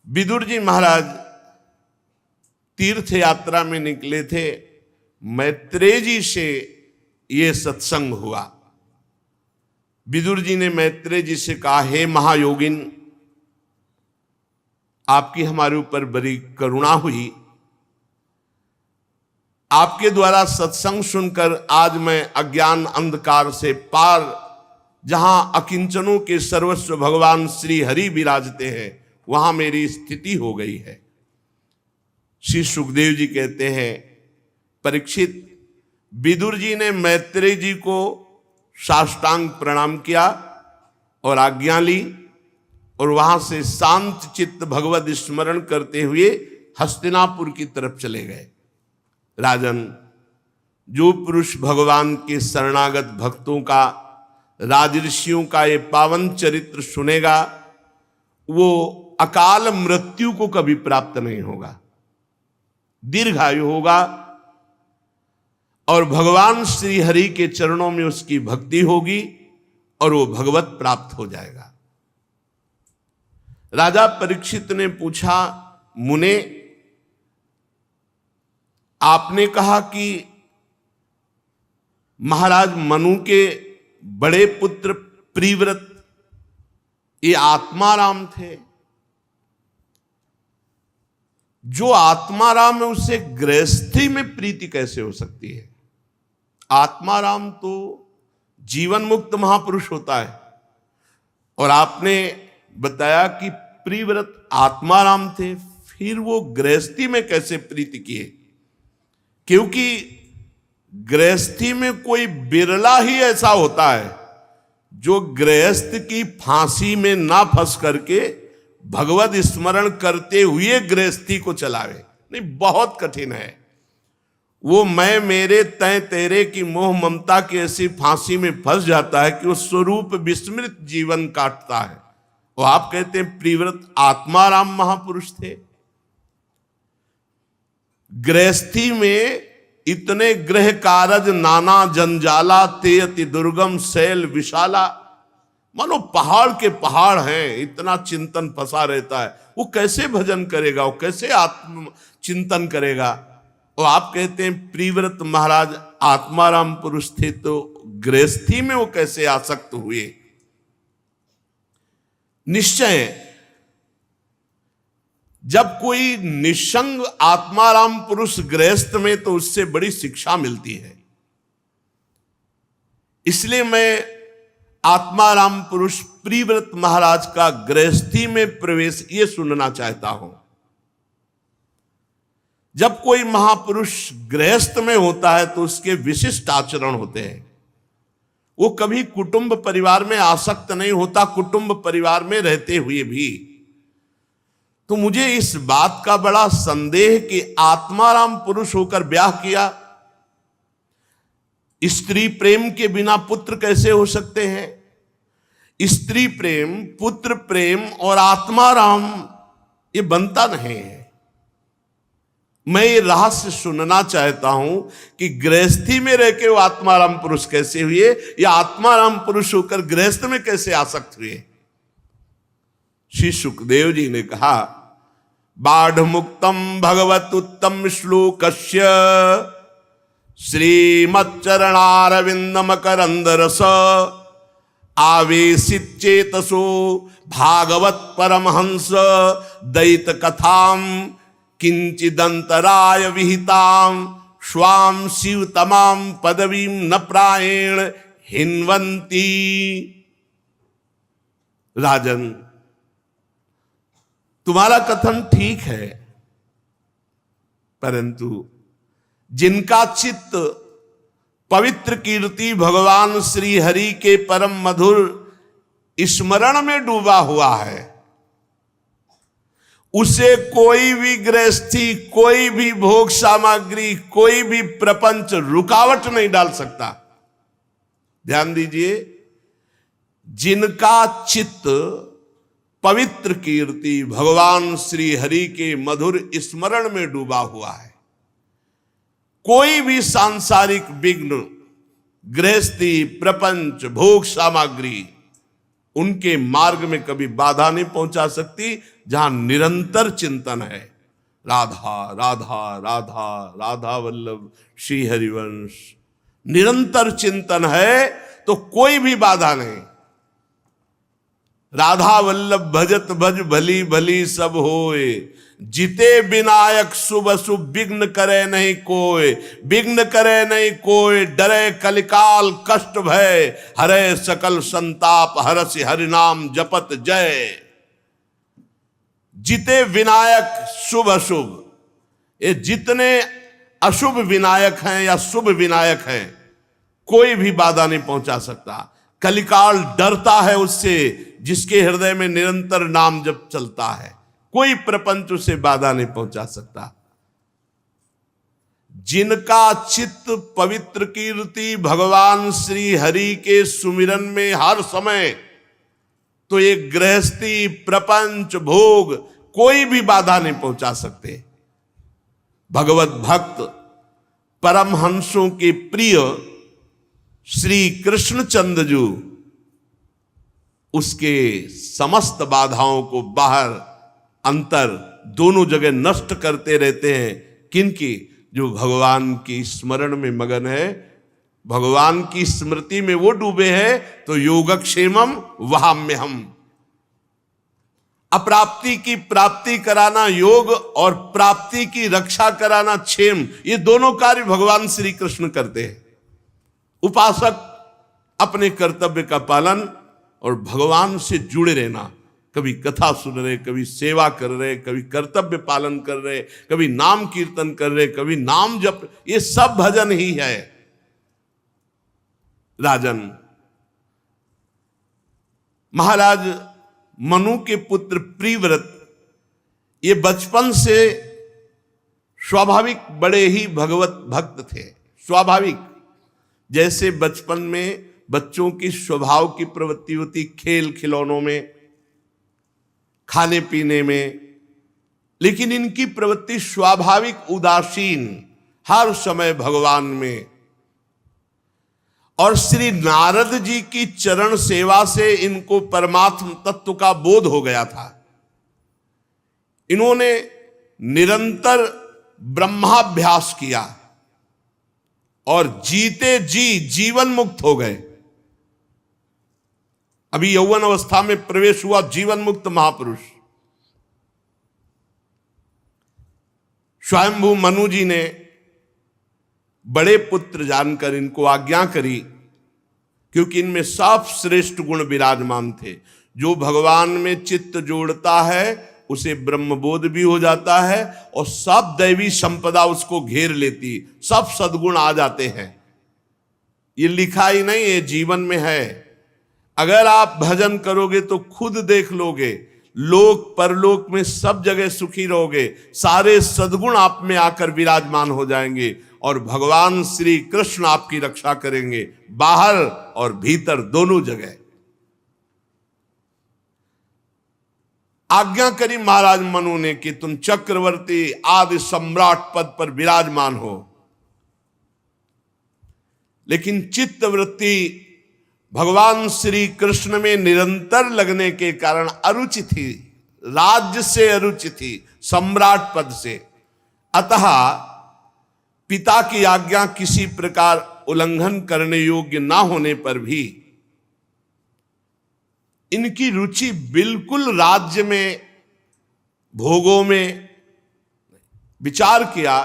विदुर जी महाराज तीर्थ यात्रा में निकले थे। मैत्रेय जी से ये सत्संग हुआ। विदुर जी ने मैत्रेय जी से कहा, हे महायोगिन, आपकी हमारे ऊपर बड़ी करुणा हुई। आपके द्वारा सत्संग सुनकर आज मैं अज्ञान अंधकार से पार, जहां अकिंचनों के सर्वस्व भगवान श्री हरि विराजते हैं, वहां मेरी स्थिति हो गई है। श्री सुखदेव जी कहते हैं, परीक्षित, विदुर जी ने मैत्रेय जी को साष्टांग प्रणाम किया और आज्ञा ली और वहां से शांत चित्त भगवत स्मरण करते हुए हस्तिनापुर की तरफ चले गए। राजन, जो पुरुष भगवान के शरणागत भक्तों का, राजऋषियों का ये पावन चरित्र सुनेगा, वो अकाल मृत्यु को कभी प्राप्त नहीं होगा, दीर्घायु होगा और भगवान श्री हरि के चरणों में उसकी भक्ति होगी और वो भगवत प्राप्त हो जाएगा। राजा परीक्षित ने पूछा, मुने, आपने कहा कि महाराज मनु के बड़े पुत्र प्रिव्रत ये आत्माराम थे। जो आत्माराम है उससे गृहस्थी में प्रीति कैसे हो सकती है? आत्माराम तो जीवन मुक्त महापुरुष होता है। और आपने बताया कि प्रिव्रत आत्माराम थे, फिर वो गृहस्थी में कैसे प्रीति किए? क्योंकि गृहस्थी में कोई बिरला ही ऐसा होता है जो गृहस्थ की फांसी में ना फंस करके भगवत स्मरण करते हुए गृहस्थी को चलावे। नहीं, बहुत कठिन है। वो मैं मेरे तय तेरे की मोह ममता की ऐसी फांसी में फंस जाता है कि वो स्वरूप विस्मृत जीवन काटता है। वो आप कहते हैं प्रिव्रत आत्माराम महापुरुष थे। गृहस्थी में इतने गृह कारज नाना जंजाला, ते अति दुर्गम शैल विशाला, मानो पहाड़ के पहाड़ हैं, इतना चिंतन फंसा रहता है। वो कैसे भजन करेगा, वो कैसे आत्म चिंतन करेगा? और आप कहते हैं प्रिव्रत महाराज आत्माराम पुरुष थे, तो गृहस्थी में वो कैसे आसक्त हुए? निश्चय जब कोई निसंग आत्माराम पुरुष गृहस्थ में, तो उससे बड़ी शिक्षा मिलती है। इसलिए मैं आत्माराम पुरुष प्रिव्रत महाराज का गृहस्थी में प्रवेश ये सुनना चाहता हूं। जब कोई महापुरुष गृहस्थ में होता है तो उसके विशिष्ट आचरण होते हैं। वो कभी कुटुंब परिवार में आसक्त नहीं होता, कुटुंब परिवार में रहते हुए भी। तो मुझे इस बात का बड़ा संदेह कि आत्माराम पुरुष होकर ब्याह किया, स्त्री प्रेम के बिना पुत्र कैसे हो सकते हैं? स्त्री प्रेम, पुत्र प्रेम और आत्माराम ये बनता नहीं है। मैं ये रहस्य सुनना चाहता हूं कि गृहस्थी में रह के वो आत्माराम पुरुष कैसे हुए, या आत्माराम पुरुष होकर गृहस्थ में कैसे आसक्त हुए? श्री सुखदेव जी ने कहा, बाढ़ मुक्तम भगवत उत्तम श्लोकस्य श्रीमच्चरणारविंद मकरंद रस आवेशित चेतसो भागवत परमहंस दैत कथाम किंचिदंतराय विहिताम स्वाम शिव तमाम पदवीम न प्रायेण हिन्वंती। राजन, तुम्हारा कथन ठीक है, परंतु जिनका चित्त पवित्र कीर्ति भगवान श्री हरि के परम मधुर स्मरण में डूबा हुआ है, उसे कोई भी गृहस्थी, कोई भी भोग सामग्री, कोई भी प्रपंच रुकावट नहीं डाल सकता। ध्यान दीजिए, जिनका चित्त पवित्र कीर्ति भगवान श्री हरि के मधुर स्मरण में डूबा हुआ है, कोई भी सांसारिक विघ्न, गृहस्थी, प्रपंच, भोग सामग्री उनके मार्ग में कभी बाधा नहीं पहुंचा सकती जहां निरंतर चिंतन है। राधा राधा राधा राधा वल्लभ श्री हरिवंश, निरंतर चिंतन है तो कोई भी बाधा नहीं। राधा वल्लभ भजत भज भली भली सब होए, जिते विनायक शुभ अशुभ विघ्न करे नहीं कोय, विघ्न करे नहीं कोय, डरे कलिकाल कष्ट भय, हरे सकल संताप हरस हरि नाम जपत जय। जिते विनायक शुभ अशुभ, ये जितने अशुभ विनायक हैं या शुभ विनायक हैं, कोई भी बाधा नहीं पहुंचा सकता। कलिकाल डरता है उससे जिसके हृदय में निरंतर नाम जप चलता है, कोई प्रपंच उसे बाधा नहीं पहुंचा सकता। जिनका चित्त पवित्र कीर्ति भगवान श्री हरि के सुमिरन में हर समय, तो ये गृहस्थी प्रपंच भोग कोई भी बाधा नहीं पहुंचा सकते। भगवत भक्त परमहंसों के प्रिय श्री कृष्णचंद्र जी उसके समस्त बाधाओं को बाहर अंतर दोनों जगह नष्ट करते रहते हैं। किनकी? जो भगवान की स्मरण में मगन है, भगवान की स्मृति में वो डूबे हैं। तो योगक्षेमम वहाम्यहम, अप्राप्ति की प्राप्ति कराना योग और प्राप्ति की रक्षा कराना क्षेम, ये दोनों कार्य भगवान श्री कृष्ण करते हैं। उपासक अपने कर्तव्य का पालन और भगवान से जुड़े रहना, कभी कथा सुन रहे, कभी सेवा कर रहे, कभी कर्तव्य पालन कर रहे, कभी नाम कीर्तन कर रहे, कभी नाम जप, ये सब भजन ही है। राजन महाराज मनु के पुत्र प्रिव्रत, ये बचपन से स्वाभाविक बड़े ही भगवत भक्त थे। स्वाभाविक, जैसे बचपन में बच्चों की स्वभाव की प्रवृत्ति होती, खेल खिलौनों में, खाने पीने में, लेकिन इनकी प्रवृत्ति स्वाभाविक उदासीन, हर समय भगवान में। और श्री नारद जी की चरण सेवा से इनको परमात्म तत्व का बोध हो गया था। इन्होंने निरंतर ब्रह्माभ्यास किया और जीते जी जीवन मुक्त हो गए। अभी यौवन अवस्था में प्रवेश हुआ जीवन मुक्त महापुरुष। स्वयंभू मनु जी ने बड़े पुत्र जानकर इनको आज्ञा करी, क्योंकि इनमें सब श्रेष्ठ गुण विराजमान थे। जो भगवान में चित्त जोड़ता है उसे ब्रह्मबोध भी हो जाता है और सब दैवी संपदा उसको घेर लेती, सब सद्गुण आ जाते हैं। ये लिखा ही नहीं, ये जीवन में है। अगर आप भजन करोगे तो खुद देख लोगे, लोक परलोक में सब जगह सुखी रहोगे, सारे सद्गुण आप में आकर विराजमान हो जाएंगे और भगवान श्री कृष्ण आपकी रक्षा करेंगे, बाहर और भीतर दोनों जगह। आज्ञा करी महाराज मनु ने कि तुम चक्रवर्ती आदि सम्राट पद पर विराजमान हो। लेकिन चित्तवृत्ति भगवान श्री कृष्ण में निरंतर लगने के कारण अरुचि थी, राज्य से अरुचि थी, सम्राट पद से। अतः पिता की आज्ञा किसी प्रकार उल्लंघन करने योग्य ना होने पर भी इनकी रुचि बिल्कुल राज्य में, भोगों में। विचार किया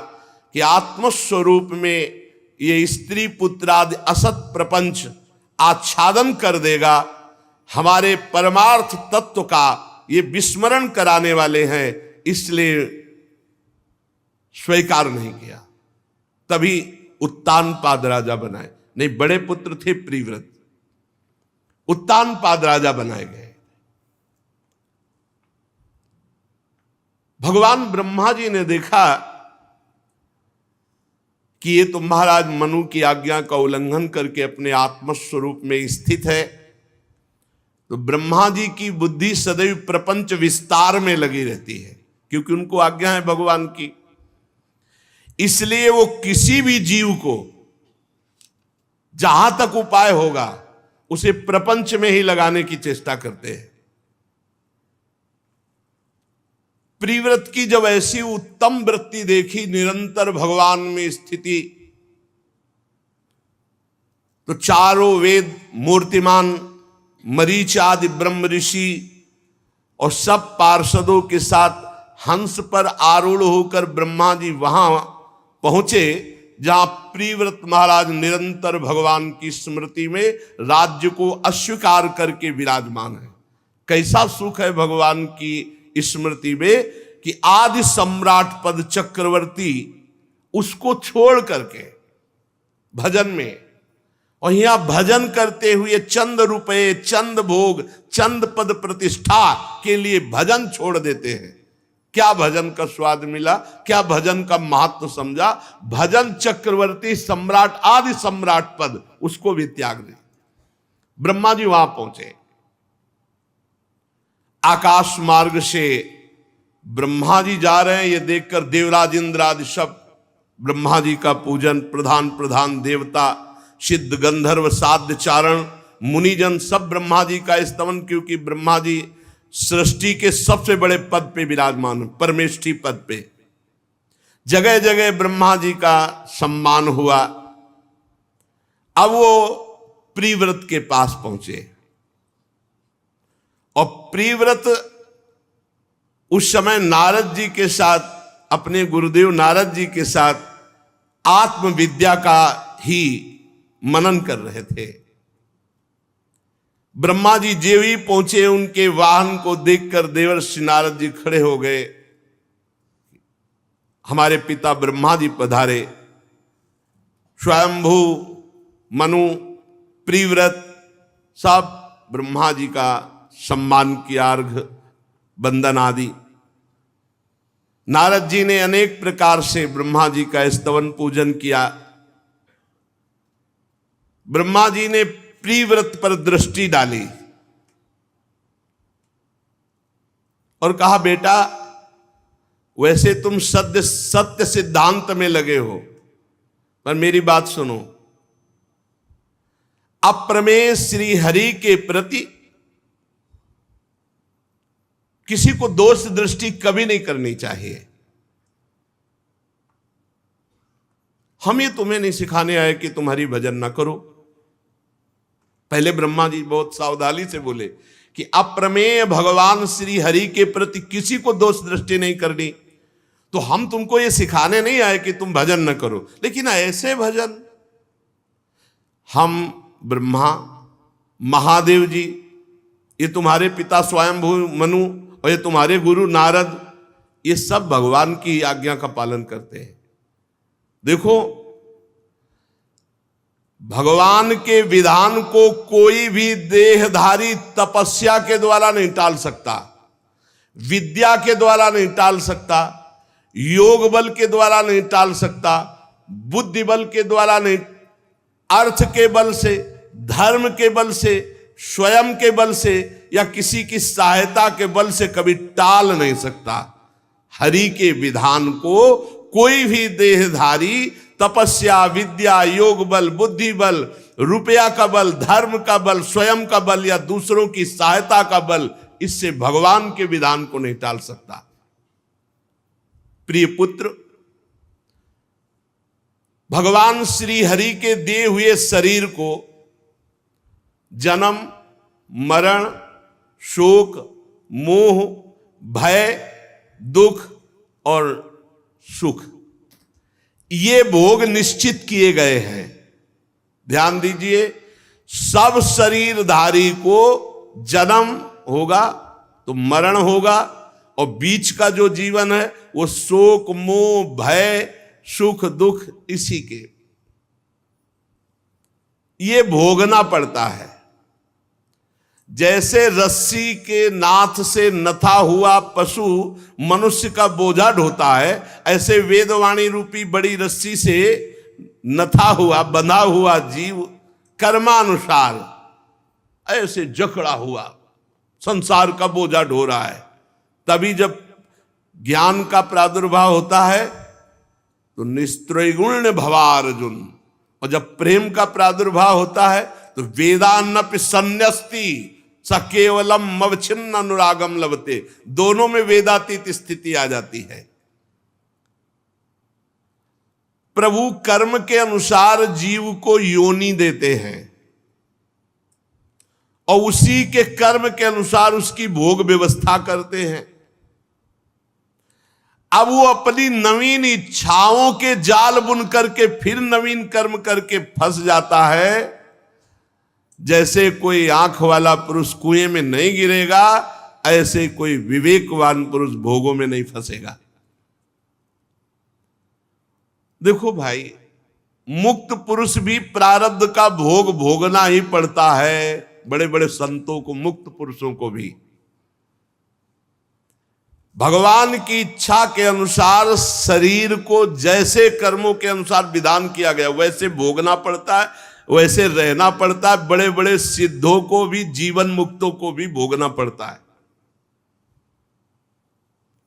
कि आत्मस्वरूप में ये स्त्री पुत्र आदि असत प्रपंच आच्छादन कर देगा, हमारे परमार्थ तत्व का ये विस्मरण कराने वाले हैं, इसलिए स्वीकार नहीं किया। तभी उत्तानपाद राजा बनाए। नहीं, बड़े पुत्र थे प्रिव्रत, उत्तानपाद राजा बनाए गए। भगवान ब्रह्मा जी ने देखा कि ये तो महाराज मनु की आज्ञा का उल्लंघन करके अपने आत्मस्वरूप में स्थित है, तो ब्रह्मा जी की बुद्धि सदैव प्रपंच विस्तार में लगी रहती है, क्योंकि उनको आज्ञा है भगवान की। इसलिए वो किसी भी जीव को जहां तक उपाय होगा उसे प्रपंच में ही लगाने की चेष्टा करते हैं। प्रीव्रत की जब ऐसी उत्तम वृत्ति देखी, निरंतर भगवान में स्थिति, तो चारों वेद मूर्तिमान, मरीच आदि ब्रह्म ऋषि और सब पार्षदों के साथ हंस पर आरूढ़ होकर ब्रह्मा जी वहां पहुंचे जहां प्रीव्रत महाराज निरंतर भगवान की स्मृति में राज्य को अस्वीकार करके विराजमान है। कैसा सुख है भगवान की स्मृति में कि आदि सम्राट पद चक्रवर्ती उसको छोड़ करके भजन में, और यहां भजन करते हुए चंद रुपए, चंद भोग, चंद पद प्रतिष्ठा के लिए भजन छोड़ देते हैं। क्या भजन का स्वाद मिला, क्या भजन का महत्व समझा। भजन चक्रवर्ती सम्राट आदि सम्राट पद उसको भी त्याग दे। ब्रह्मा जी वहां पहुंचे। आकाश मार्ग से ब्रह्मा जी जा रहे हैं, ये देखकर देवराज इंद्र आदि सब ब्रह्मा जी का पूजन, प्रधान प्रधान देवता, सिद्ध गंधर्व साध्य चारण मुनिजन सब ब्रह्मा जी का स्तवन, क्योंकि ब्रह्मा जी सृष्टि के सबसे बड़े पद पे विराजमान, परमेष्ठी पद पे। जगह जगह ब्रह्मा जी का सम्मान हुआ। अब वो प्रीव्रत के पास पहुंचे और प्रीव्रत उस समय नारद जी के साथ, अपने गुरुदेव नारद जी के साथ आत्मविद्या का ही मनन कर रहे थे। ब्रह्मा जी जेवी पहुंचे, उनके वाहन को देखकर देवर्षि नारद जी खड़े हो गए। हमारे पिता ब्रह्मा जी पधारे। स्वयंभू, मनु, प्रीव्रत सब ब्रह्मा जी का सम्मान किया, अर्घ बंदन आदि। नारद जी ने अनेक प्रकार से ब्रह्मा जी का स्तवन पूजन किया। ब्रह्मा जी ने प्रीव्रत पर दृष्टि डाली और कहा, बेटा वैसे तुम सत्य सिद्धांत में लगे हो, पर मेरी बात सुनो। अप्रमेय श्री हरि के प्रति किसी को दोष दृष्टि कभी नहीं करनी चाहिए। हम ये तुम्हें नहीं सिखाने आए कि तुम हरि भजन ना करो। पहले ब्रह्मा जी बहुत सावधानी से बोले कि अप्रमेय भगवान श्री हरि के प्रति किसी को दोष दृष्टि नहीं करनी। तो हम तुमको ये सिखाने नहीं आए कि तुम भजन न करो, लेकिन ऐसे भजन हम ब्रह्मा, महादेव जी, ये तुम्हारे पिता स्वयंभू मनु और ये तुम्हारे गुरु नारद, ये सब भगवान की आज्ञा का पालन करते हैं। देखो, भगवान के विधान को कोई भी देहधारी तपस्या के द्वारा नहीं टाल सकता, विद्या के द्वारा नहीं टाल सकता, योग बल के द्वारा नहीं टाल सकता, बुद्धि बल के द्वारा नहीं, अर्थ के बल से, धर्म के बल से, स्वयं के बल से या किसी की सहायता के बल से कभी टाल नहीं सकता। हरि के विधान को कोई भी देहधारी तपस्या, विद्या, योग बल, बुद्धि बल, रुपया का बल, धर्म का बल, स्वयं का बल या दूसरों की सहायता का बल, इससे भगवान के विधान को नहीं टाल सकता। प्रिय पुत्र, भगवान श्री हरि के दिए हुए शरीर को जन्म, मरण, शोक, मोह, भय, दुख और सुख, ये भोग निश्चित किए गए हैं। ध्यान दीजिए, सब शरीरधारी को जन्म होगा तो मरण होगा, और बीच का जो जीवन है वो शोक, मोह, भय, सुख, दुख, इसी के ये भोगना पड़ता है। जैसे रस्सी के नाथ से नथा हुआ पशु मनुष्य का बोझा ढोता है, ऐसे वेदवाणी रूपी बड़ी रस्सी से नथा हुआ, बंधा हुआ जीव कर्मानुसार ऐसे जकड़ा हुआ संसार का बोझा ढो रहा है। तभी जब ज्ञान का प्रादुर्भाव होता है तो निस्त्रैगुण्य भवा अर्जुन, और जब प्रेम का प्रादुर्भाव होता है तो वेदान्नपि संन्यस्ति स केवलम मवच्छिन्न अनुरागम लभते, दोनों में वेदातीत स्थिति आ जाती है। प्रभु कर्म के अनुसार जीव को योनि देते हैं और उसी के कर्म के अनुसार उसकी भोग व्यवस्था करते हैं। अब वो अपनी नवीन इच्छाओं के जाल बुन करके फिर नवीन कर्म करके फंस जाता है। जैसे कोई आंख वाला पुरुष कुएं में नहीं गिरेगा, ऐसे कोई विवेकवान पुरुष भोगों में नहीं फंसेगा। देखो भाई, मुक्त पुरुष भी प्रारब्ध का भोग भोगना ही पड़ता है। बड़े बड़े संतों को, मुक्त पुरुषों को भी भगवान की इच्छा के अनुसार शरीर को जैसे कर्मों के अनुसार विधान किया गया वैसे भोगना पड़ता है, वैसे रहना पड़ता है। बड़े बड़े सिद्धों को भी, जीवन मुक्तों को भी भोगना पड़ता है।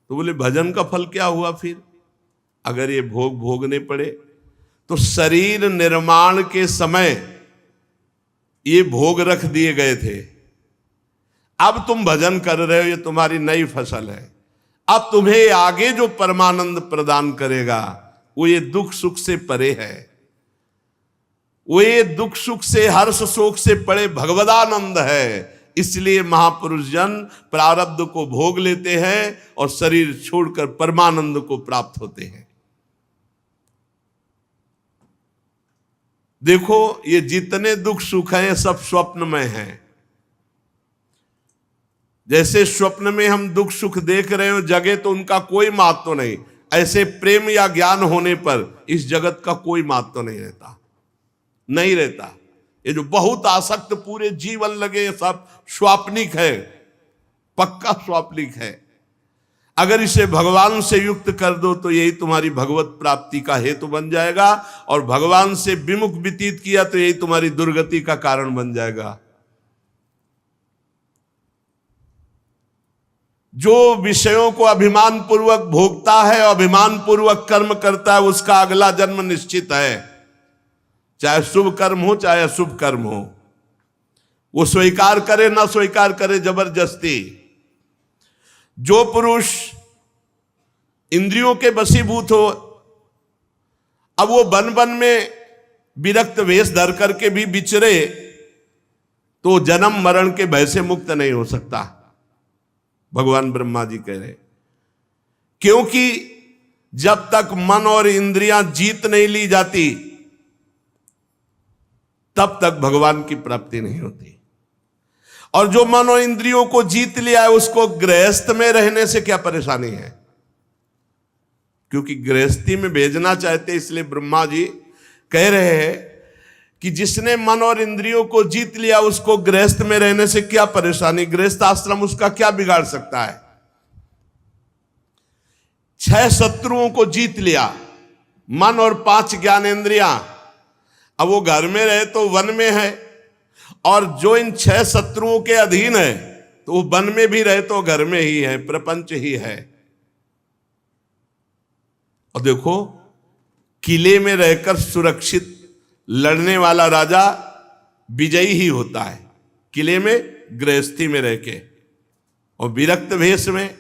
तो बोले भजन का फल क्या हुआ फिर, अगर ये भोग भोगने पड़े? तो शरीर निर्माण के समय ये भोग रख दिए गए थे। अब तुम भजन कर रहे हो, ये तुम्हारी नई फसल है। अब तुम्हें आगे जो परमानंद प्रदान करेगा वो ये दुख सुख से परे है। वो ये दुख सुख से, हर्ष शोक से परे भगवदानंद है। इसलिए महापुरुष जन प्रारब्ध को भोग लेते हैं और शरीर छोड़कर परमानंद को प्राप्त होते हैं। देखो, ये जितने दुख सुख हैं सब स्वप्न में हैं। जैसे स्वप्न में हम दुख सुख देख रहे हो, जगह तो उनका कोई महत्व नहीं, ऐसे प्रेम या ज्ञान होने पर इस जगत का कोई महत्व नहीं रहता, नहीं रहता। ये जो बहुत आसक्त पूरे जीवन लगे, सब स्वाप्निक है, पक्का स्वाप्निक है। अगर इसे भगवान से युक्त कर दो तो यही तुम्हारी भगवत प्राप्ति का हेतु बन जाएगा, और भगवान से विमुख व्यतीत किया तो यही तुम्हारी दुर्गति का कारण बन जाएगा। जो विषयों को अभिमान पूर्वक भोगता है, अभिमान पूर्वक कर्म करता है, उसका अगला जन्म निश्चित है। चाहे शुभ कर्म हो चाहे अशुभ कर्म हो, वो स्वीकार करे ना स्वीकार करे, जबरदस्ती। जो पुरुष इंद्रियों के वशीभूत हो, अब वो वन वन में विरक्त वेश धर करके भी विचरे तो जन्म मरण के भय से मुक्त नहीं हो सकता। भगवान ब्रह्मा जी कह रहे, क्योंकि जब तक मन और इंद्रियां जीत नहीं ली जाती तब तक भगवान की प्राप्ति नहीं होती। और जो मन और इंद्रियों को जीत लिया है उसको गृहस्थ में रहने से क्या परेशानी है? क्योंकि गृहस्थी में भेजना चाहते, इसलिए ब्रह्मा जी कह रहे हैं कि जिसने मन और इंद्रियों को जीत लिया उसको गृहस्थ में रहने से क्या परेशानी? गृहस्थ आश्रम उसका क्या बिगाड़ सकता है? 6 शत्रुओं को जीत लिया, मन और 5 ज्ञानेंद्रियां। अब वो घर में रहे तो वन में है, और जो इन 6 शत्रुओं के अधीन है तो वो वन में भी रहे तो घर में ही है, प्रपंच ही है। और देखो, किले में रहकर सुरक्षित लड़ने वाला राजा विजयी ही होता है, किले में गृहस्थी में रह के। और विरक्त भेष में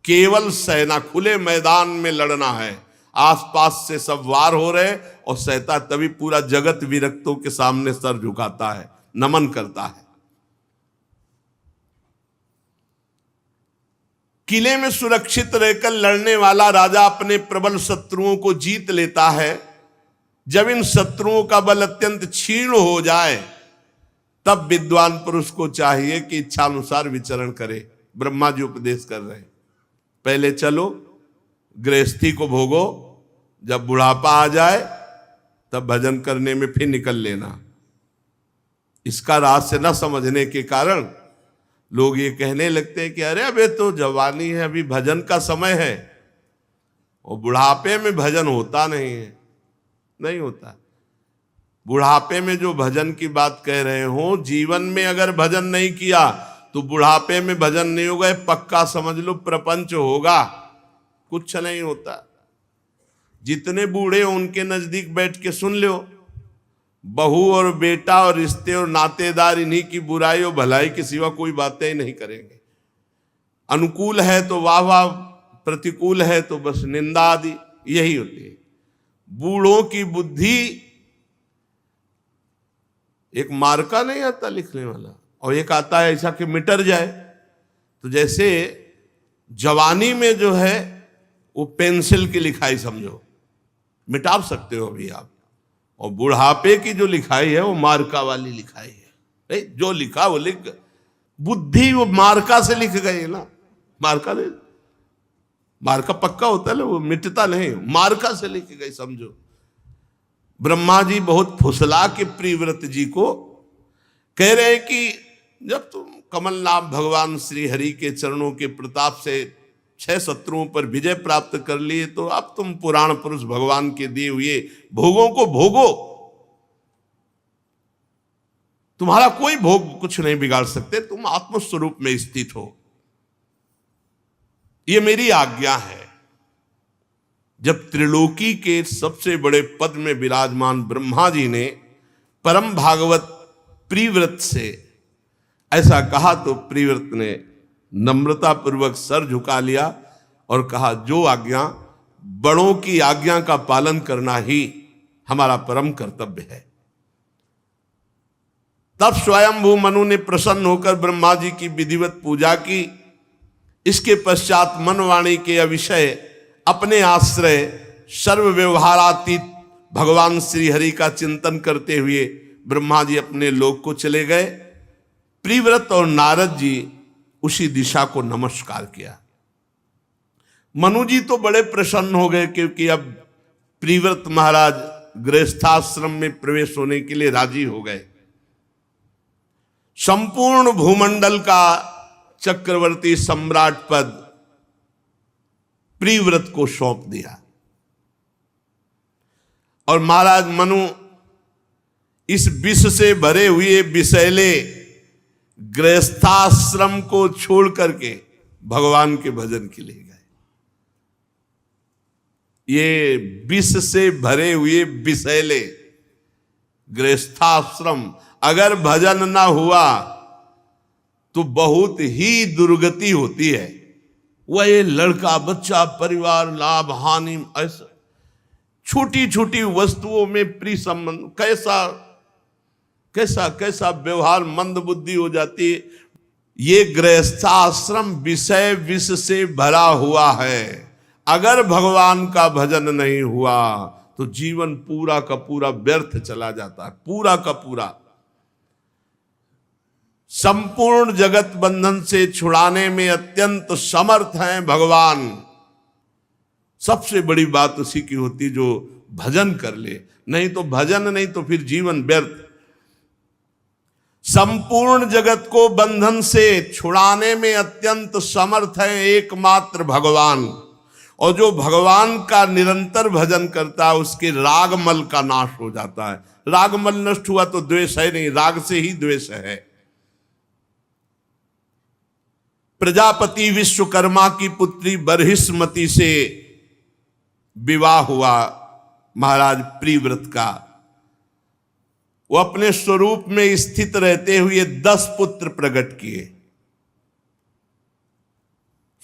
केवल सेना, खुले मैदान में लड़ना है, आसपास से सब वार हो रहे और सहता, तभी पूरा जगत विरक्तों के सामने सर झुकाता है, नमन करता है। किले में सुरक्षित रहकर लड़ने वाला राजा अपने प्रबल शत्रुओं को जीत लेता है। जब इन शत्रुओं का बल अत्यंत क्षीण हो जाए तब विद्वान पुरुष को चाहिए कि इच्छानुसार विचरण करे। ब्रह्मा जी उपदेश कर रहे हैं, पहले चलो गृहस्थी को भोगो, जब बुढ़ापा आ जाए तब भजन करने में फिर निकल लेना। इसका रहस्य न समझने के कारण लोग ये कहने लगते हैं कि अरे अबे तो जवानी है, अभी भजन का समय है, और बुढ़ापे में भजन होता नहीं है। नहीं होता। बुढ़ापे में जो भजन की बात कह रहे हो, जीवन में अगर भजन नहीं किया तो बुढ़ापे में भजन नहीं होगा, पक्का समझ लो प्रपंच होगा, कुछ नहीं होता। जितने बूढ़े हो उनके नजदीक बैठ के सुन लो, बहू और बेटा और रिश्ते और नातेदार इन्हीं की बुराई और भलाई के सिवा कोई बातें ही नहीं करेंगे। अनुकूल है तो वाह वाह, प्रतिकूल है तो बस निंदा आदि, यही होती है। बूढ़ों की बुद्धि एक मार्का नहीं आता लिखने वाला, और एक आता है ऐसा कि मिटर जाए। तो जैसे जवानी में जो है वो पेंसिल की लिखाई समझो, मिटा सकते हो अभी आप, और बुढ़ापे की जो लिखाई है वो मार्का वाली लिखाई है। नहीं, जो लिखा वो लिख, बुद्धि वो मार्का से लिख गई ना, मार्का नहीं, मार्का पक्का होता है ना, वो मिटता नहीं, मार्का से लिख गई समझो। ब्रह्मा जी बहुत फुसला के प्रियव्रत जी को कह रहे हैं कि जब तुम कमलनाथ भगवान श्री हरि के चरणों के प्रताप से 6 शत्रुओं पर विजय प्राप्त कर लिए, तो अब तुम पुराण पुरुष भगवान के दिए हुए भोगों को भोगो, तुम्हारा कोई भोग कुछ नहीं बिगाड़ सकते, तुम आत्मस्वरूप में स्थित हो, ये मेरी आज्ञा है। जब त्रिलोकी के सबसे बड़े पद में विराजमान ब्रह्मा जी ने परम भागवत प्रियव्रत से ऐसा कहा, तो प्रियव्रत ने नम्रता पूर्वक सर झुका लिया और कहा, जो आज्ञा, बड़ों की आज्ञा का पालन करना ही हमारा परम कर्तव्य है। तब स्वयंभू मनु ने प्रसन्न होकर ब्रह्मा जी की विधिवत पूजा की। इसके पश्चात मनवाणी के अविषय अपने आश्रय सर्व व्यवहारातीत भगवान श्री हरि का चिंतन करते हुए ब्रह्मा जी अपने लोक को चले गए। प्रियव्रत और नारद जी उसी दिशा को नमस्कार किया। मनु जी तो बड़े प्रसन्न हो गए, क्योंकि अब प्रियव्रत महाराज गृहस्थाश्रम में प्रवेश होने के लिए राजी हो गए। संपूर्ण भूमंडल का चक्रवर्ती सम्राट पद प्रियव्रत को सौंप दिया, और महाराज मनु इस विष से भरे हुए विषैले गृहस्थाश्रम को छोड़ करके भगवान के भजन के लिए गए। ये विष से भरे हुए विषैले गृहस्थाश्रम, अगर भजन ना हुआ तो बहुत ही दुर्गति होती है। वह ये लड़का बच्चा परिवार लाभ हानि, ऐसा छोटी छोटी वस्तुओं में प्रिय संबंध, कैसा कैसा कैसा व्यवहार, मंद बुद्धि हो जाती है। ये गृहस्थाश्रम विषय विष से भरा हुआ है। अगर भगवान का भजन नहीं हुआ तो जीवन पूरा का पूरा व्यर्थ चला जाता है, पूरा का पूरा। संपूर्ण जगत बंधन से छुड़ाने में अत्यंत समर्थ हैं भगवान। सबसे बड़ी बात उसी की होती जो भजन कर ले, नहीं तो भजन नहीं तो फिर जीवन व्यर्थ। संपूर्ण जगत को बंधन से छुड़ाने में अत्यंत समर्थ है एकमात्र भगवान, और जो भगवान का निरंतर भजन करता है उसके रागमल का नाश हो जाता है। रागमल नष्ट हुआ तो द्वेष है नहीं, राग से ही द्वेष है। प्रजापति विश्वकर्मा की पुत्री बर्हिष्मति से विवाह हुआ महाराज प्रियव्रत का। वो अपने स्वरूप में स्थित रहते हुए 10 पुत्र प्रकट किए,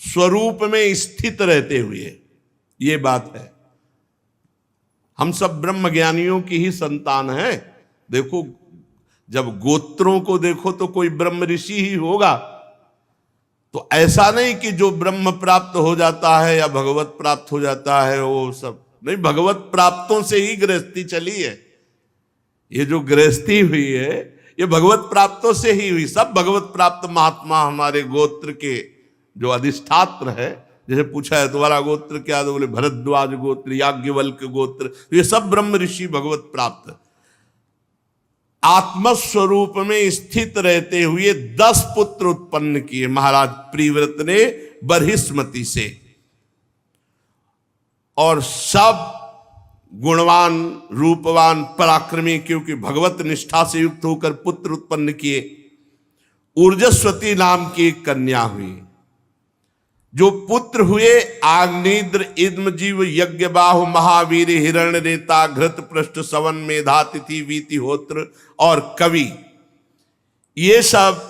स्वरूप में स्थित रहते हुए, ये बात है। हम सब ब्रह्म ज्ञानियों की ही संतान हैं। देखो, जब गोत्रों को देखो तो कोई ब्रह्म ऋषि ही होगा, तो ऐसा नहीं कि जो ब्रह्म प्राप्त हो जाता है या भगवत प्राप्त हो जाता है वो सब नहीं। भगवत प्राप्तों से ही गृहस्थी चली है। ये जो गृहस्थी हुई है ये भगवत प्राप्तों से ही हुई। सब भगवत प्राप्त महात्मा हमारे गोत्र के जो अधिष्ठात्र है, जैसे पूछा है तुम्हारा गोत्र क्या, तो बोले भरद्वाज गोत्र, याज्ञवल्क गोत्र, ये सब ब्रह्म ऋषि भगवत प्राप्त। आत्मस्वरूप में स्थित रहते हुए 10 पुत्र उत्पन्न किए महाराज प्रियव्रत ने बर्हिष्मति से, और सब गुणवान, रूपवान, पराक्रमी, क्योंकि भगवत निष्ठा से युक्त होकर पुत्र उत्पन्न किए। ऊर्जस्वती नाम की एक कन्या हुई, जो पुत्र हुए आग्नेद्र इद्मजीव यज्ञबाहु महावीर हिरण्य रेता घृत पृष्ठ सवन मेधातिथि वीतिहोत्र और कवि, ये सब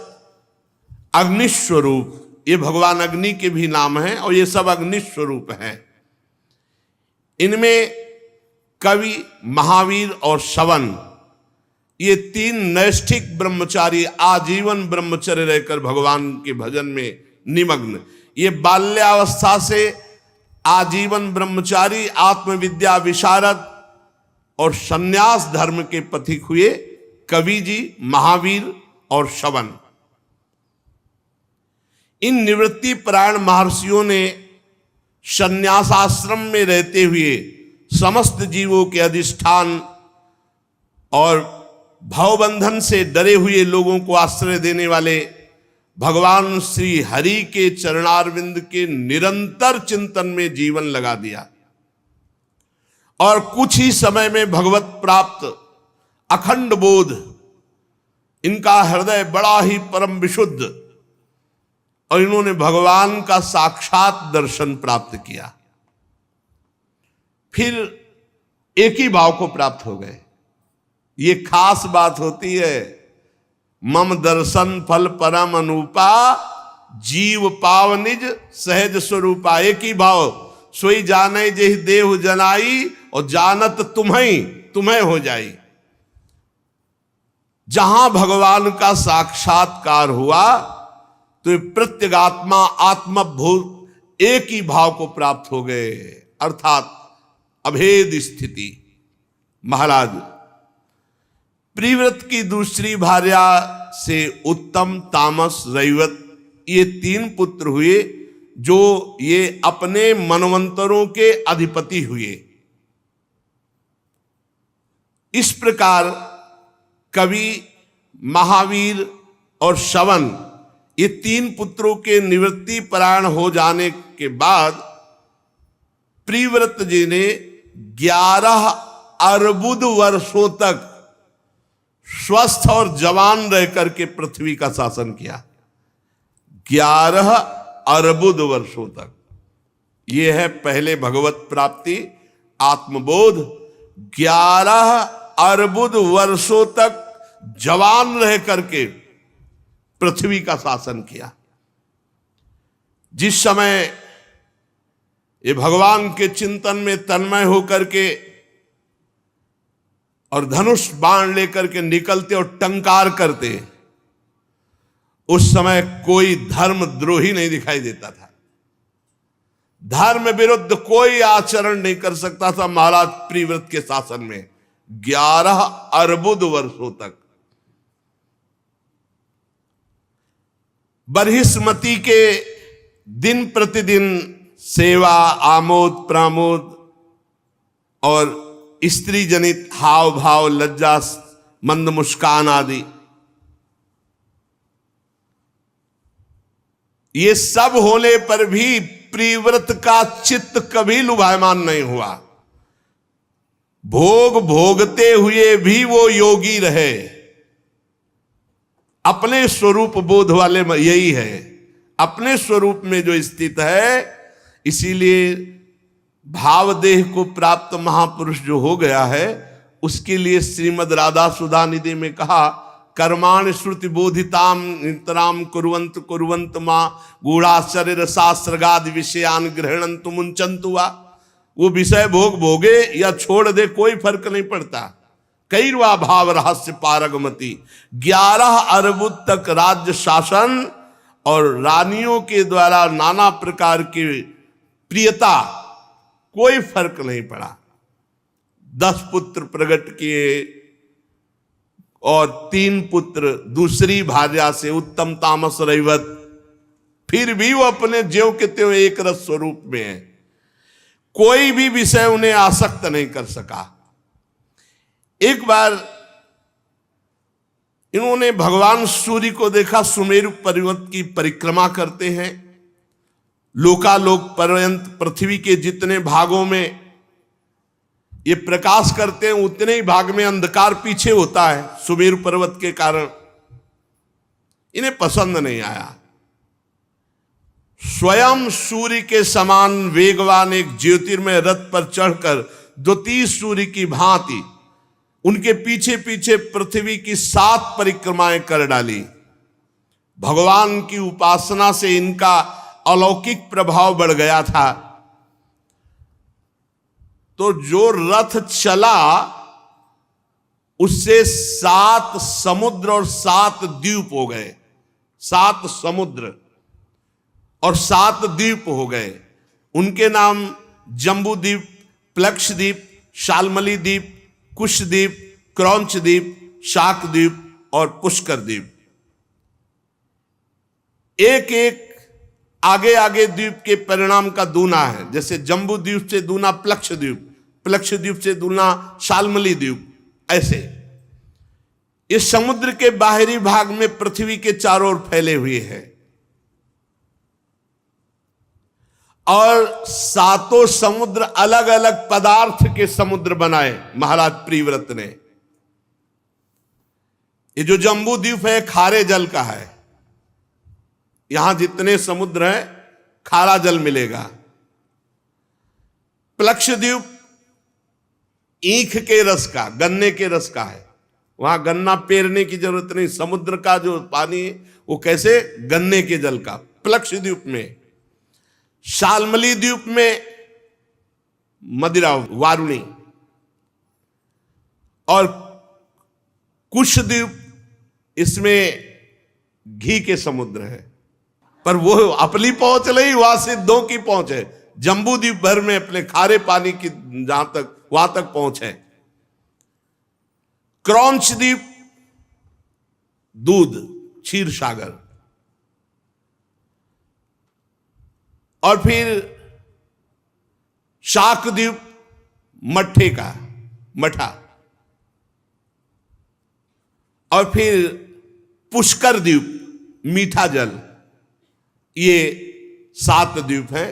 अग्निस्वरूप, ये भगवान अग्नि के भी नाम हैं और ये सब अग्निस्वरूप हैं। इनमें कवि, महावीर और सवन, ये तीन नैष्ठिक ब्रह्मचारी आजीवन ब्रह्मचर्य रहकर भगवान के भजन में निमग्न, ये बाल्यावस्था से आजीवन ब्रह्मचारी, आत्मविद्या विशारद और सन्यास धर्म के पथिक हुए कवि जी, महावीर और सवन। इन निवृत्ति परायण महर्षियों ने सन्यासाश्रम में रहते हुए समस्त जीवों के अधिष्ठान और भवबंधन से डरे हुए लोगों को आश्रय देने वाले भगवान श्री हरि के चरणारविंद के निरंतर चिंतन में जीवन लगा दिया और कुछ ही समय में भगवत प्राप्त अखंड बोध, इनका हृदय बड़ा ही परम विशुद्ध और इन्होंने भगवान का साक्षात दर्शन प्राप्त किया। फिर एक ही भाव को प्राप्त हो गए। ये खास बात होती है। मम दर्शन फल परम अनुपा, जीव पाव निज सहज स्वरूपा। एक ही भाव, सोई जाने जेहि देव जनाई और जानत तुम्हें हो जाई। जहां भगवान का साक्षात्कार हुआ तो प्रत्यगात्मा आत्मभूत एक ही भाव को प्राप्त हो गए, अर्थात अभेद स्थिति। महाराज, प्रिव्रत की दूसरी भार्या से उत्तम, तामस, रैवत, ये तीन पुत्र हुए जो ये अपने मनवंतरों के अधिपति हुए। इस प्रकार कवि, महावीर और सवन, ये तीन पुत्रों के निवृत्ति परायण हो जाने के बाद प्रिव्रत जी ने 11 अर्बुद वर्षों तक स्वस्थ और जवान रह करके पृथ्वी का शासन किया। 11 अर्बुद वर्षों तक। यह है पहले भगवत प्राप्ति, आत्मबोध। 11 अर्बुद वर्षों तक जवान रह करके पृथ्वी का शासन किया। जिस समय ये भगवान के चिंतन में तन्मय होकर के और धनुष बाण लेकर के निकलते और टंकार करते, उस समय कोई धर्मद्रोही नहीं दिखाई देता था। धर्म विरुद्ध कोई आचरण नहीं कर सकता था महाराज प्रिव्रत के शासन में 11 अर्बुद वर्षों तक। बरहिस्मती के दिन प्रतिदिन सेवा, आमोद प्रमोद और स्त्री जनित हाव भाव, लज्जा, मंद मुस्कान आदि, ये सब होने पर भी प्रिव्रत का चित्त कभी लुभायमान नहीं हुआ। भोग भोगते हुए भी वो योगी रहे। अपने स्वरूप बोध वाले यही है, अपने स्वरूप में जो स्थित है। इसीलिए भावदेह को प्राप्त महापुरुष जो हो गया है, उसके लिए श्रीमद् राधा सुधा निधि में कहा, कर्माण श्रुति बोधिताम नितराम कुर्वंत कुर्वंत मां गूढ़ाश्चर्य रसास्त्रगादि विषयान गृहणंतु मुंचंतु वा। वो विषय भोग भोगे या छोड़ दे, कोई फर्क नहीं पड़ता। कैरवा भाव रहस्य पारगमति। 11 अर्बुद तक राज्य शासन और रानियों के द्वारा नाना प्रकार की प्रियता, कोई फर्क नहीं पड़ा। 10 पुत्र प्रकट किए और 3 पुत्र दूसरी भार्या से, उत्तम, तामस, रैवत। फिर भी वो अपने ज्यों के त्यों एक रस स्वरूप में है। कोई भी विषय उन्हें आसक्त नहीं कर सका। एक बार इन्होंने भगवान सूर्य को देखा, सुमेरु पर्वत की परिक्रमा करते हैं। लोकालोक पर्यंत पृथ्वी के जितने भागों में ये प्रकाश करते हैं, उतने ही भाग में अंधकार पीछे होता है सुमेरु पर्वत के कारण। इन्हें पसंद नहीं आया। स्वयं सूर्य के समान वेगवान एक ज्योतिर्मय रथ पर चढ़कर द्वितीय सूर्य की भांति उनके पीछे पीछे पृथ्वी की 7 परिक्रमाएं कर डाली। भगवान की उपासना से इनका अलौकिक प्रभाव बढ़ गया था। तो जो रथ चला उससे 7 समुद्र और 7 द्वीप हो गए। 7 समुद्र और 7 द्वीप हो गए। उनके नाम जम्बूद्वीप, प्लक्षद्वीप, शाल्मली द्वीप, कुशद्वीप, क्रौंच द्वीप, शाकद्वीप और पुष्कर द्वीप। एक एक आगे आगे द्वीप के परिणाम का दूना है। जैसे जम्बू द्वीप से दूना प्लक्षद्वीप, प्लक्षद्वीप से दूना शाल्मली द्वीप। ऐसे इस समुद्र के बाहरी भाग में पृथ्वी के चारों ओर फैले हुए हैं और 7 समुद्र अलग अलग पदार्थ के समुद्र बनाए महाराज प्रियव्रत ने। ये जो जम्बू द्वीप है खारे जल का है। यहां जितने समुद्र हैं खारा जल मिलेगा। प्लक्षद्वीप ईख के रस का, गन्ने के रस का है। वहां गन्ना पेरने की जरूरत नहीं। समुद्र का जो पानी है वो कैसे, गन्ने के जल का। प्लक्षद्वीप में, शाल्मली द्वीप में मदिरा वारुणी और कुशद्वीप इसमें घी के समुद्र है। पर वो अपनी पहुंच नहीं, वहां सिद्धों की पहुंच है। जम्बू द्वीप भर में अपने खारे पानी की जहां तक वहां तक पहुंच है। क्रौंच द्वीप दूध, क्षीर सागर। और फिर शाकद्वीप मट्ठे का, मठा। और फिर पुष्कर द्वीप मीठा जल। ये 7 द्वीप हैं।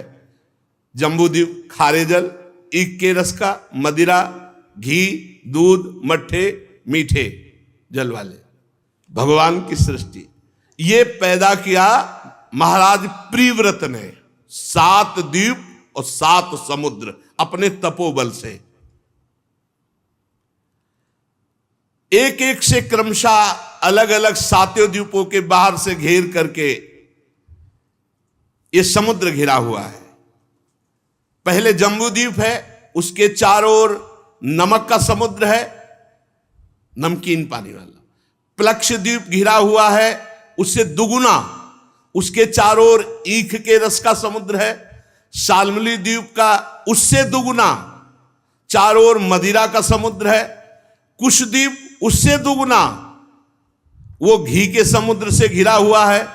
जम्बू द्वीप खारे जल, ईख के रस का, मदिरा, घी, दूध, मट्ठे, मीठे जल वाले। भगवान की सृष्टि ये पैदा किया महाराज प्रियव्रत ने। 7 द्वीप और 7 समुद्र अपने तपोबल से। एक एक से क्रमशः अलग अलग 7 द्वीपों के बाहर से घेर करके ये समुद्र घिरा हुआ है। पहले जम्बू द्वीप है, उसके चारों ओर नमक का समुद्र है, नमकीन पानी वाला। प्लक्षद्वीप घिरा हुआ है, उससे दुगुना उसके चारों ओर ईख के रस का समुद्र है। शाल्मली द्वीप का उससे दुगुना चारों ओर मदिरा का समुद्र है। कुशद्वीप उससे दुगुना वो घी के समुद्र से घिरा हुआ है।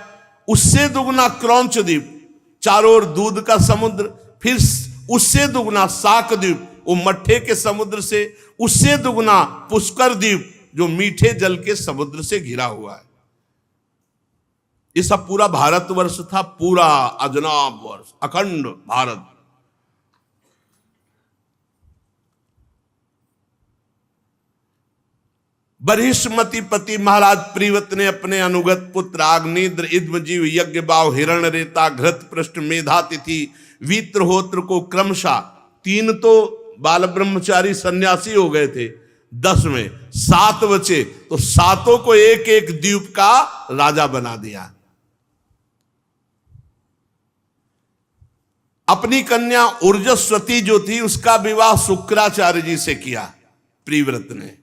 उससे दुगुना क्रौंच द्वीप, चारों ओर दूध का समुद्र। फिर उससे दुगुना शाकद्वीप, वो मट्ठे के समुद्र से। उससे दुगुना पुष्कर द्वीप, जो मीठे जल के समुद्र से घिरा हुआ है। ये सब पूरा भारतवर्ष था, पूरा अजनाब वर्ष, अखंड भारत। बरहिष्मति पति महाराज प्रियव्रत ने अपने अनुगत पुत्र आग्नेद्र, इद्मजीव, यज्ञ बाव, हिरण रेता, घृत पृष्ठ, मेधातिथि, वीत्रहोत्र को क्रमशः 3 तो बाल ब्रह्मचारी सन्यासी हो गए थे, 10 में 7 बचे, तो 7 को एक एक द्वीप का राजा बना दिया। अपनी कन्या ऊर्जस्वती जो थी उसका विवाह शुक्राचार्य जी से किया प्रियव्रत ने।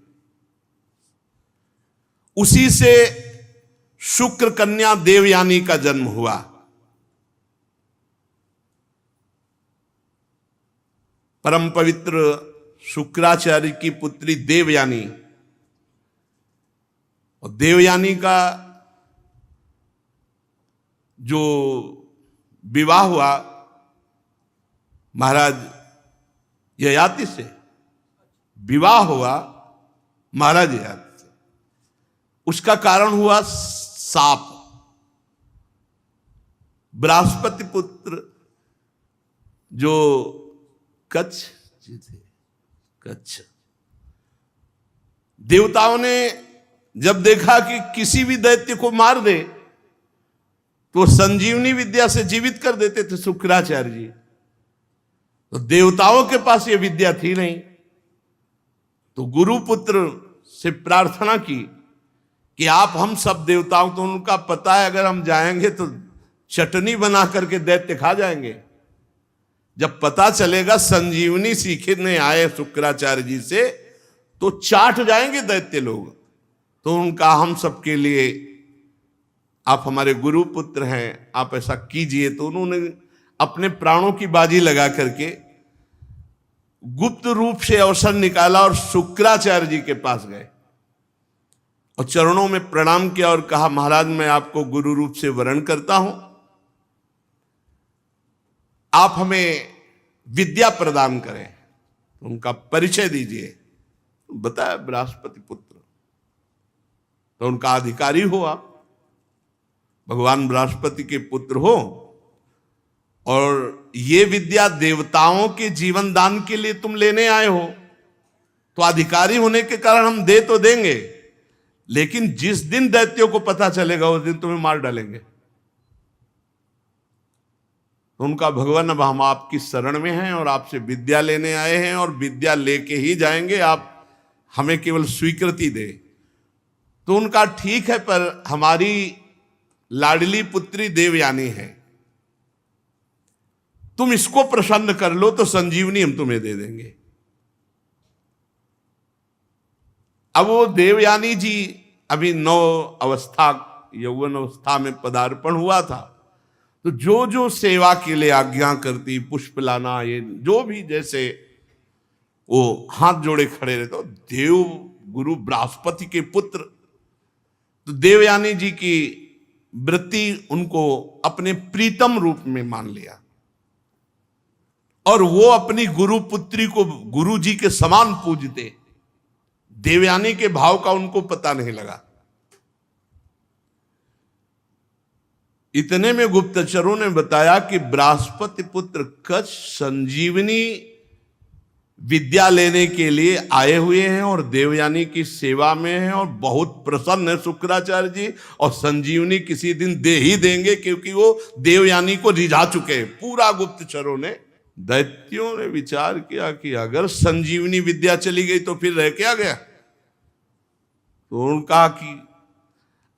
उसी से शुक्र कन्या देवयानी का जन्म हुआ। परम पवित्र शुक्राचार्य की पुत्री देवयानी, और देवयानी का जो विवाह हुआ महाराज ययाति से, विवाह हुआ महाराज ययाति से। उसका कारण हुआ साप। बृहस्पति पुत्र जो कच्छ जी थे, कच्छ देवताओं ने जब देखा कि किसी भी दैत्य को मार दे तो संजीवनी विद्या से जीवित कर देते थे शुक्राचार्य जी। तो देवताओं के पास ये विद्या थी नहीं, तो गुरुपुत्र से प्रार्थना की कि आप हम सब देवताओं, तो उनका पता है अगर हम जाएंगे तो चटनी बना करके दैत्य खा जाएंगे। जब पता चलेगा संजीवनी सीखने आए शुक्राचार्य जी से तो चाट जाएंगे दैत्य लोग। तो उनका हम सबके लिए आप हमारे गुरुपुत्र हैं, आप ऐसा कीजिए। तो उन्होंने अपने प्राणों की बाजी लगा करके गुप्त रूप से अवसर निकाला और शुक्राचार्य जी के पास गए और चरणों में प्रणाम किया और कहा, महाराज मैं आपको गुरु रूप से वरण करता हूं, आप हमें विद्या प्रदान करें, उनका परिचय दीजिए। बताया बृहस्पति पुत्र, तो उनका अधिकारी हो आप, भगवान बृहस्पति के पुत्र हो, और ये विद्या देवताओं के जीवन दान के लिए तुम लेने आए हो, तो अधिकारी होने के कारण हम दे तो देंगे, लेकिन जिस दिन दैत्यों को पता चलेगा उस दिन तुम्हें मार डालेंगे। तो उनका, भगवान अब हम आपकी शरण में हैं और आपसे विद्या लेने आए हैं और विद्या लेके ही जाएंगे, आप हमें केवल स्वीकृति दे। तो उनका, ठीक है, पर हमारी लाडली पुत्री देवयानी है, तुम इसको प्रसन्न कर लो तो संजीवनी हम तुम्हें दे देंगे। अब वो देवयानी जी अभी यौवन अवस्था में पदार्पण हुआ था, तो जो जो सेवा के लिए आज्ञा करती, पुष्प लाना, ये जो भी, जैसे वो हाथ जोड़े खड़े रहते, तो देव गुरु बृहस्पति के पुत्र, तो देवयानी जी की वृत्ति उनको अपने प्रीतम रूप में मान लिया और वो अपनी गुरु पुत्री को गुरु जी के समान पूजते। देवयानी के भाव का उनको पता नहीं लगा। इतने में गुप्तचरों ने बताया कि बृहस्पति पुत्र कच्छ संजीवनी विद्या लेने के लिए आए हुए हैं और देवयानी की सेवा में हैं और बहुत प्रसन्न है शुक्राचार्य जी, और संजीवनी किसी दिन दे ही देंगे क्योंकि वो देवयानी को रिझा चुके हैं। पूरा गुप्तचरों ने, दैत्यों ने विचार किया कि अगर संजीवनी विद्या चली गई तो फिर रह क्या गया। तो उन्होंने कहा कि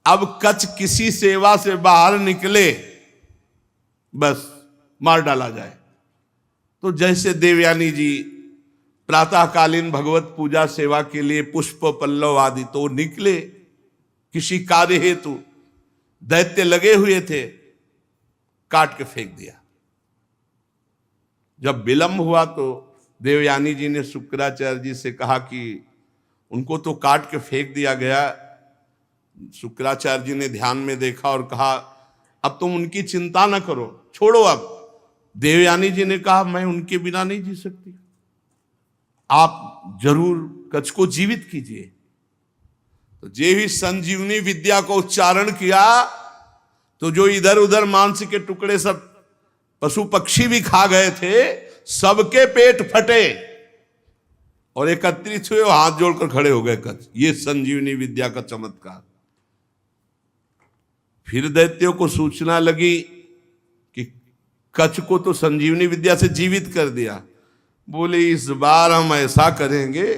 अब कच्छ किसी सेवा से बाहर निकले बस मार डाला जाए। तो जैसे देवयानी जी प्रातःकालीन भगवत पूजा सेवा के लिए पुष्प पल्लव आदि, तो निकले किसी कार्य हेतु, दैत्य लगे हुए थे, काट के फेंक दिया। जब विलंब हुआ तो देवयानी जी ने शुक्राचार्य जी से कहा कि उनको तो काट के फेंक दिया गया। शुक्राचार्य जी ने ध्यान में देखा और कहा, अब तुम उनकी चिंता न करो, छोड़ो। अब देवयानी जी ने कहा, मैं उनके बिना नहीं जी सकती, आप जरूर कच्छ को जीवित कीजिए। तो जे ही संजीवनी विद्या को उच्चारण किया तो जो इधर उधर मांस के टुकड़े सब पशु पक्षी भी खा गए थे, सबके पेट फटे और एकत्रित हुए, हाथ जोड़कर खड़े हो गए कच्छ। ये संजीवनी विद्या का चमत्कार। फिर दैत्यों को सूचना लगी कि कच्छ को तो संजीवनी विद्या से जीवित कर दिया। बोले इस बार हम ऐसा करेंगे,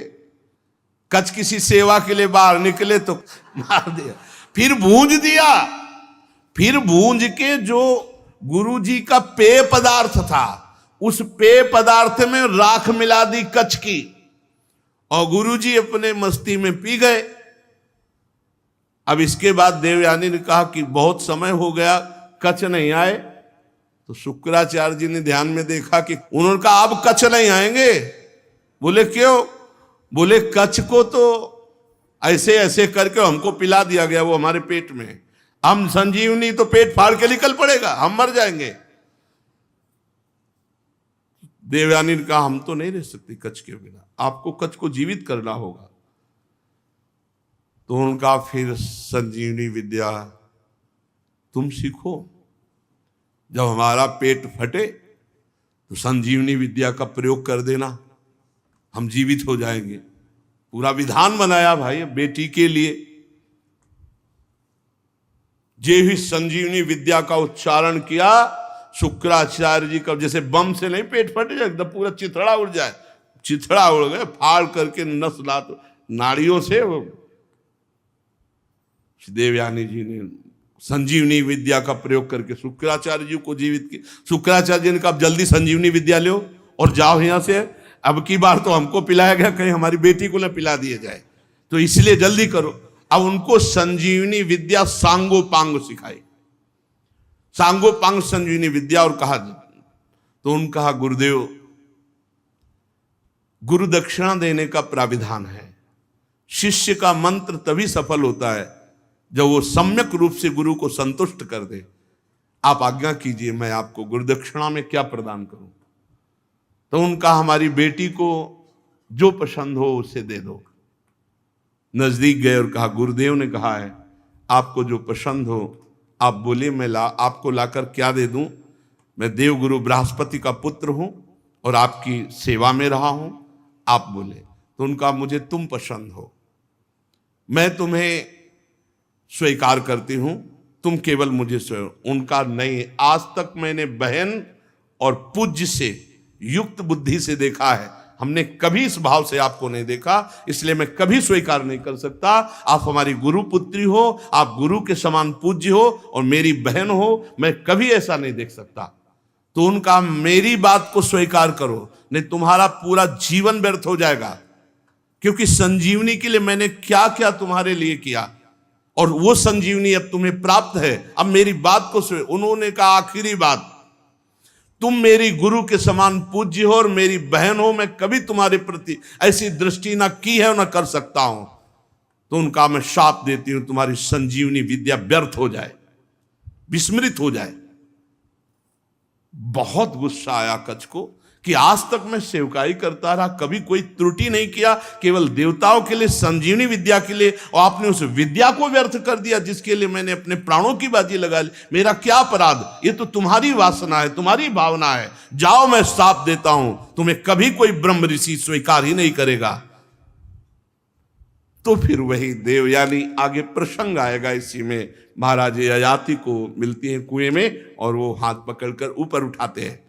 कच्छ किसी सेवा के लिए बाहर निकले तो मार दिया। फिर भूंज दिया, फिर भूंज के जो गुरु जी का पेय पदार्थ था, उस पेय पदार्थ में राख मिला दी कच्छ की, और गुरु जी अपने मस्ती में पी गए। अब इसके बाद देवयानी ने कहा कि बहुत समय हो गया, कच्छ नहीं आए। तो शुक्राचार्य जी ने ध्यान में देखा कि उन्होंने कहा अब कच्छ नहीं आएंगे। बोले क्यों? बोले कच्छ को तो ऐसे ऐसे करके हमको पिला दिया गया, वो हमारे पेट में, हम संजीवनी तो पेट फाड़ के निकल पड़ेगा, हम मर जाएंगे। देवयानी ने कहा हम तो नहीं रह सकती कच्छ के बिना, आपको कच्छ को जीवित करना होगा। तो उनका, फिर संजीवनी विद्या तुम सीखो, जब हमारा पेट फटे तो संजीवनी विद्या का प्रयोग कर देना, हम जीवित हो जाएंगे। पूरा विधान बनाया भाई बेटी के लिए। जे भी संजीवनी विद्या का उच्चारण किया, शुक्राचार्य जी का जैसे बम से नहीं पेट फट जाए, एकदम पूरा चिथड़ा उड़ जाए, चिथड़ा उड़ गए, फाड़ करके नस लात नाड़ियों से वो देवयानी जी ने संजीवनी विद्या का प्रयोग करके शुक्राचार्य जी को जीवित किया। शुक्राचार्य जी ने कहा जल्दी संजीवनी विद्या लो और जाओ यहां से, अब की बार तो हमको पिलाया गया, कहीं हमारी बेटी को न पिला दिया जाए, तो इसलिए जल्दी करो। अब उनको संजीवनी विद्या सांगोपांग सिखाई, सांगोपांग संजीवनी विद्या। और कहा तो उन्होंने कहा गुरुदेव, गुरु दक्षिणा देने का प्राविधान है, शिष्य का मंत्र तभी सफल होता है जब वो सम्यक रूप से गुरु को संतुष्ट कर दे। आप आज्ञा कीजिए, मैं आपको गुरु दक्षिणा में क्या प्रदान करूं। तो उनका हमारी बेटी को जो पसंद हो उसे दे दो। नजदीक गए और कहा गुरुदेव ने कहा है आपको जो पसंद हो आप बोले, मैं आपको लाकर क्या दे दूं। मैं देवगुरु बृहस्पति का पुत्र हूं और आपकी सेवा में रहा हूं, आप बोले। तो उनका मुझे तुम पसंद हो, मैं तुम्हें स्वीकार करती हूं, तुम केवल मुझे उनका नहीं, आज तक मैंने बहन और पूज्य से युक्त बुद्धि से देखा है, हमने कभी इस भाव से आपको नहीं देखा, इसलिए मैं कभी स्वीकार नहीं कर सकता। आप हमारी गुरु पुत्री हो, आप गुरु के समान पूज्य हो और मेरी बहन हो, मैं कभी ऐसा नहीं देख सकता। तो उनका मेरी बात को स्वीकार करो, नहीं तुम्हारा पूरा जीवन व्यर्थ हो जाएगा, क्योंकि संजीवनी के लिए मैंने क्या क्या तुम्हारे लिए किया और वो संजीवनी अब तुम्हें प्राप्त है। अब मेरी बात को उन्होंने कहा आखिरी बात, तुम मेरी गुरु के समान पूज्य हो और मेरी बहन हो, मैं कभी तुम्हारे प्रति ऐसी दृष्टि ना की है और ना कर सकता हूं। तो उनका मैं शाप देती हूं तुम्हारी संजीवनी विद्या व्यर्थ हो जाए, विस्मृत हो जाए। बहुत गुस्सा आया कच्छ को कि आज तक मैं सेवकाई करता रहा, कभी कोई त्रुटि नहीं किया, केवल देवताओं के लिए, संजीवनी विद्या के लिए, और आपने उस विद्या को व्यर्थ कर दिया जिसके लिए मैंने अपने प्राणों की बाजी लगा ली। मेरा क्या अपराध, ये तो तुम्हारी वासना है, तुम्हारी भावना है। जाओ, मैं शाप देता हूं, तुम्हें कभी कोई ब्रह्म ऋषि स्वीकार ही नहीं करेगा। तो फिर वही देवयानी, आगे प्रसंग आएगा इसी में, महाराज ययाति को मिलती है कुएं में और वो हाथ पकड़कर ऊपर उठाते हैं।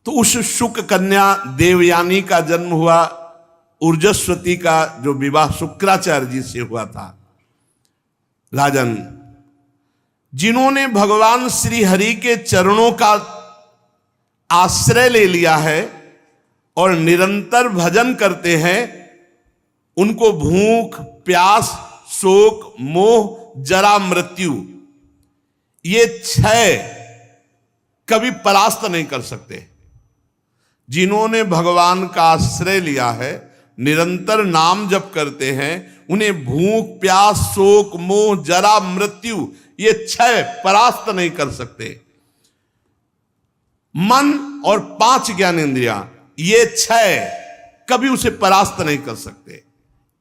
तो उस शुक कन्या देवयानी का जन्म हुआ, ऊर्जस्वती का जो विवाह शुक्राचार्य जी से हुआ था। राजन, जिन्होंने भगवान श्री हरि के चरणों का आश्रय ले लिया है और निरंतर भजन करते हैं, उनको भूख, प्यास, शोक, मोह, जरा, मृत्यु, ये 6 कभी परास्त नहीं कर सकते। जिन्होंने भगवान का आश्रय लिया है, निरंतर नाम जप करते हैं, उन्हें भूख, प्यास, शोक, मोह, जरा, मृत्यु, ये 6 परास्त नहीं कर सकते। मन और 5 ज्ञानेंद्रियां, ये 6 कभी उसे परास्त नहीं कर सकते।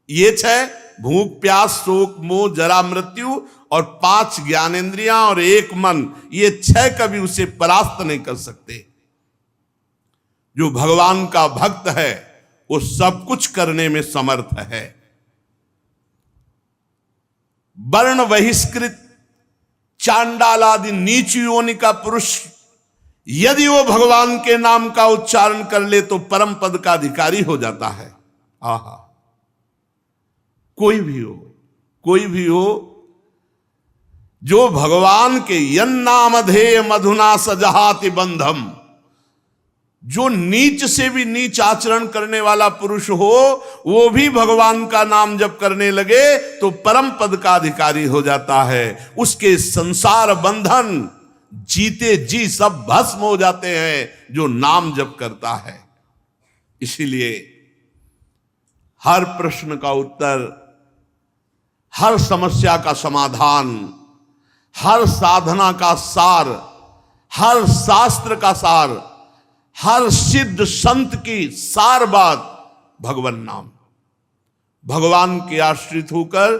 ये 6 भूख, प्यास, शोक, मोह, जरा, मृत्यु और 5 ज्ञानेंद्रियां और 1 मन, ये 6 कभी उसे परास्त नहीं कर सकते। जो भगवान का भक्त है वो सब कुछ करने में समर्थ है। वर्ण बहिष्कृत चांडाल आदि नीच योनि का पुरुष यदि वो भगवान के नाम का उच्चारण कर ले तो परम पद का अधिकारी हो जाता है। आहा, कोई भी हो जो भगवान के यन्नामधेय मधुना सजहाति बंधम, जो नीच से भी नीच आचरण करने वाला पुरुष हो, वो भी भगवान का नाम जप करने लगे तो परम पद का अधिकारी हो जाता है। उसके संसार बंधन जीते जी सब भस्म हो जाते हैं जो नाम जप करता है। इसीलिए हर प्रश्न का उत्तर, हर समस्या का समाधान, हर साधना का सार, हर शास्त्र का सार, हर सिद्ध संत की सार बात भगवान नाम। भगवान के आश्रित होकर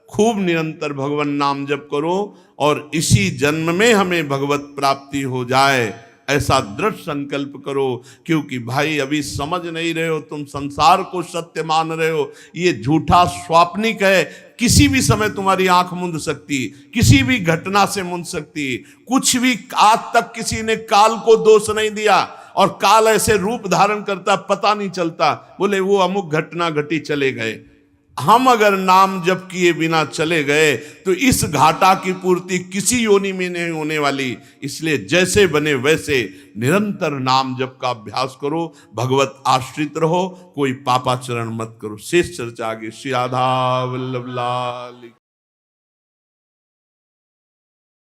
खूब निरंतर भगवान नाम जप करो और इसी जन्म में हमें भगवत प्राप्ति हो जाए, ऐसा दृढ़ संकल्प करो, क्योंकि भाई अभी समझ नहीं रहे हो, तुम संसार को सत्य मान रहे हो, ये झूठा स्वाप्निक है। किसी भी समय तुम्हारी आंख मूंद सकती, किसी भी घटना से मूंद सकती, कुछ भी। आज तक किसी ने काल को दोष नहीं दिया, और काल ऐसे रूप धारण करता पता नहीं चलता, बोले वो अमुक घटना घटी चले गए। हम अगर नाम जप किए बिना चले गए तो इस घाटा की पूर्ति किसी योनि में नहीं होने वाली। इसलिए जैसे बने वैसे निरंतर नाम जप का अभ्यास करो, भगवत आश्रित रहो, कोई पापाचरण मत करो। शेष चर्चा आगे। श्री राधा वल्लभ लाल।